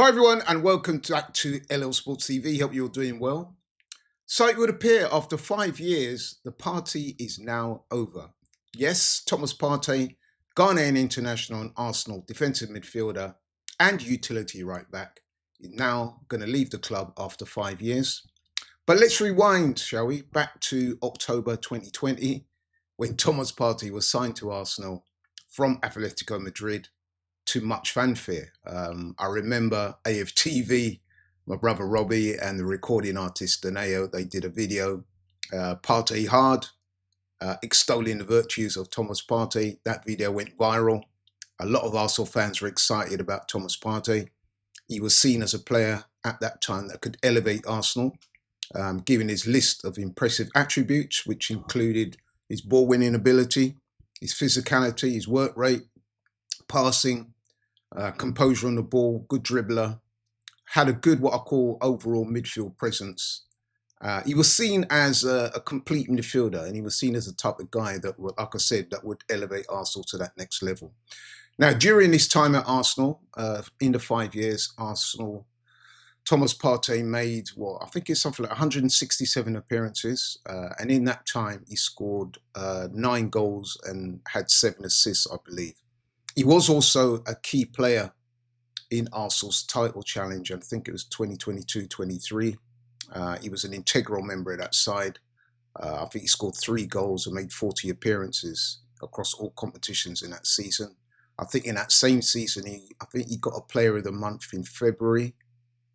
Hi everyone and welcome back to LL Sports TV. Hope you're doing well. So it would appear after 5 years, the party is now over. Yes, Thomas Partey, Ghanaian international and Arsenal defensive midfielder and utility right back, is now going to leave the club after 5 years. But let's rewind, shall we, back to October 2020 when Thomas Partey was signed to Arsenal from Atletico Madrid to much fanfare. I remember AFTV, my brother Robbie, and the recording artist Daneo, they did a video, Partey Hard, extolling the virtues of Thomas Partey. That video went viral. A lot of Arsenal fans were excited about Thomas Partey. He was seen as a player at that time that could elevate Arsenal, given his list of impressive attributes, which included his ball winning ability, his physicality, his work rate, passing, composure on the ball, good dribbler, had a good, what I call, overall midfield presence. He was seen as a complete midfielder, and he was seen as the type of guy that, like I said, that would elevate Arsenal to that next level. Now, during his time at Arsenal, in the 5 years, Thomas Partey made, I think it's something like 167 appearances. And in that time, he scored 9 goals and had 7 assists, I believe. He was also a key player in Arsenal's title challenge. I think it was 2022-23. He was an integral member of that side. I think he scored 3 goals and made 40 appearances across all competitions in that season. I think in that same season, I think he got a Player of the Month in February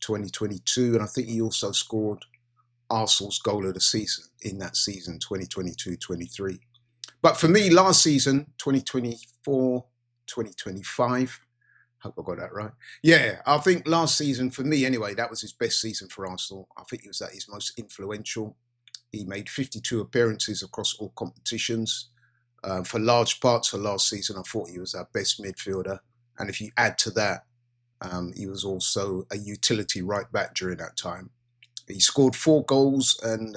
2022. And I think he also scored Arsenal's goal of the season in that season, 2022-23. But for me, last season, 2024-2025, hope I got that right. Yeah, I think last season, for me anyway, that was his best season for Arsenal. I think he was at his most influential. He made 52 appearances across all competitions. For large parts of last season, I thought he was our best midfielder. And if you add to that, he was also a utility right back during that time. He scored 4 goals and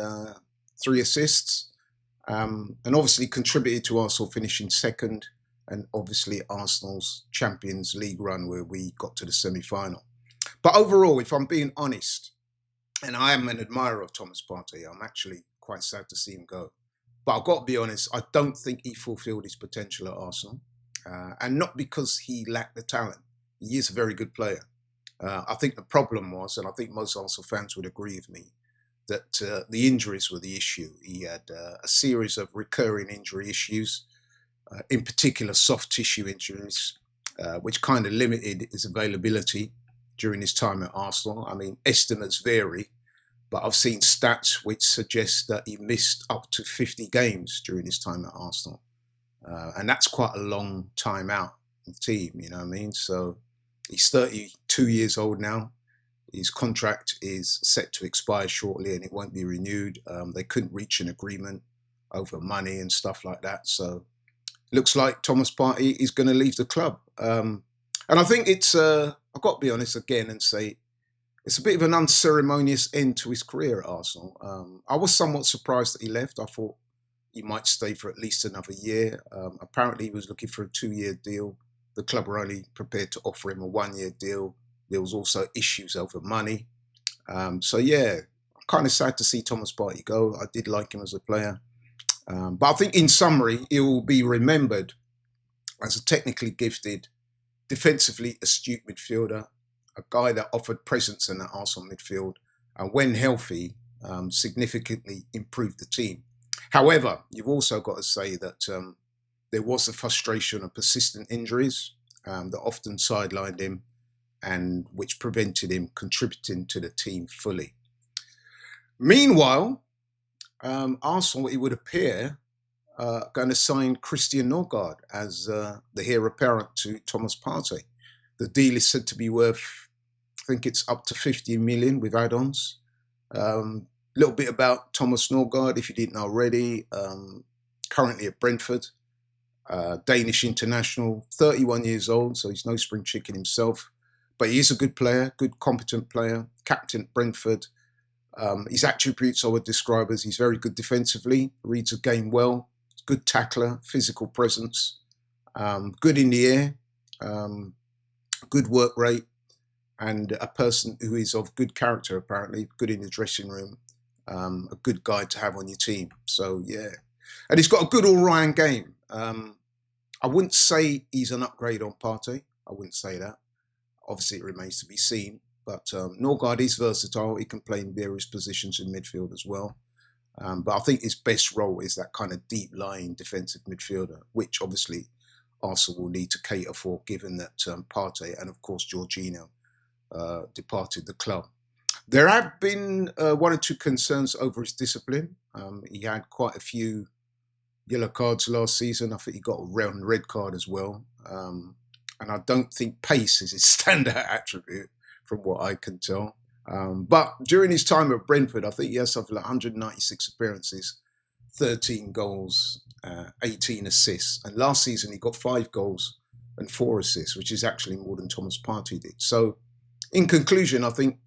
3 assists, and obviously contributed to Arsenal finishing second, and obviously Arsenal's Champions League run where we got to the semi-final. But overall, if I'm being honest, and I am an admirer of Thomas Partey, I'm actually quite sad to see him go. But I've got to be honest, I don't think he fulfilled his potential at Arsenal. And not because he lacked the talent. He is a very good player. I think the problem was, and I think most Arsenal fans would agree with me, that the injuries were the issue. He had a series of recurring injury issues, in particular soft tissue injuries, which kind of limited his availability during his time at Arsenal. I mean, estimates vary, but I've seen stats which suggest that he missed up to 50 games during his time at Arsenal. And that's quite a long time out of the team, you know what I mean? So he's 32 years old now. His contract is set to expire shortly and it won't be renewed. They couldn't reach an agreement over money and stuff like that. So looks like Thomas Partey is going to leave the club. And I think it's, I've got to be honest again and say, it's a bit of an unceremonious end to his career at Arsenal. I was somewhat surprised that he left. I thought he might stay for at least another year. Apparently he was looking for a 2-year deal. The club were only prepared to offer him a 1-year deal. There was also issues over money. So yeah, I'm kind of sad to see Thomas Partey go. I did like him as a player. But I think in summary, he will be remembered as a technically gifted, defensively astute midfielder, a guy that offered presence in the Arsenal midfield, and when healthy, significantly improved the team. However, you've also got to say that there was a frustration of persistent injuries that often sidelined him and which prevented him contributing to the team fully. Meanwhile, Arsenal, it would appear, going to sign Christian Norgaard as the heir apparent to Thomas Partey. The deal is said to be worth, I think it's up to 50 million with add-ons. Little bit about Thomas Norgaard, if you didn't know already. Currently at Brentford, Danish international, 31 years old, so he's no spring chicken himself. But he is a good player, good competent player, captain at Brentford. His attributes I would describe as he's very good defensively, reads a game well, good tackler, physical presence, good in the air, good work rate, and a person who is of good character, apparently, good in the dressing room, a good guy to have on your team. So, yeah. And he's got a good all-round game. I wouldn't say he's an upgrade on Partey. I wouldn't say that. Obviously, it remains to be seen. But Norgaard is versatile. He can play in various positions in midfield as well. But I think his best role is that kind of deep-lying defensive midfielder, which obviously Arsenal will need to cater for, given that Partey and, of course, Jorginho departed the club. There have been one or two concerns over his discipline. He had quite a few yellow cards last season. I think he got a round red card as well. And I don't think pace is his standout attribute from what I can tell. But during his time at Brentford, I think he has something like 196 appearances, 13 goals, 18 assists. And last season, he got 5 goals and 4 assists, which is actually more than Thomas Partey did. So in conclusion, I think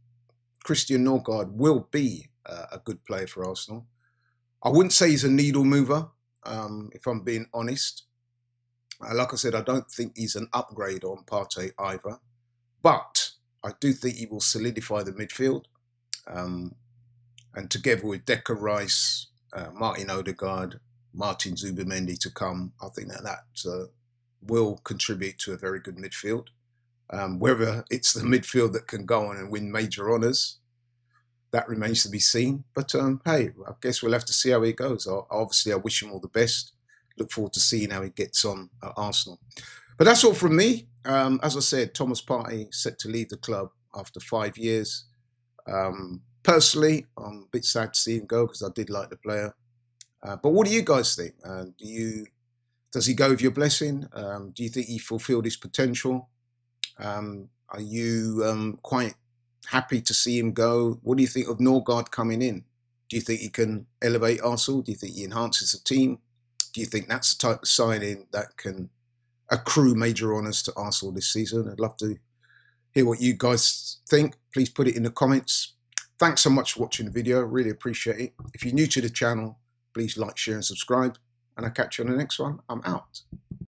Christian Norgaard will be a good player for Arsenal. I wouldn't say he's a needle mover, if I'm being honest. Like I said, I don't think he's an upgrade on Partey either. But I do think he will solidify the midfield. And together with Declan Rice, Martin Odegaard, Martin Zubimendi to come, I think that will contribute to a very good midfield. Whether it's the midfield that can go on and win major honours, that remains to be seen. But hey, I guess we'll have to see how it goes. Obviously, I wish him all the best. Look forward to seeing how he gets on at Arsenal. But that's all from me. As I said, Thomas Partey set to leave the club after 5 years. Personally, I'm a bit sad to see him go because I did like the player. But what do you guys think? Does he go with your blessing? Do you think he fulfilled his potential? Are you quite happy to see him go? What do you think of Norgaard coming in? Do you think he can elevate Arsenal? Do you think he enhances the team? Do you think that's the type of signing that can accrue major honours to Arsenal this season? I'd love to hear what you guys think. Please put it in the comments. Thanks so much for watching the video. Really appreciate it. If you're new to the channel, please like, share and subscribe. And I'll catch you on the next one. I'm out.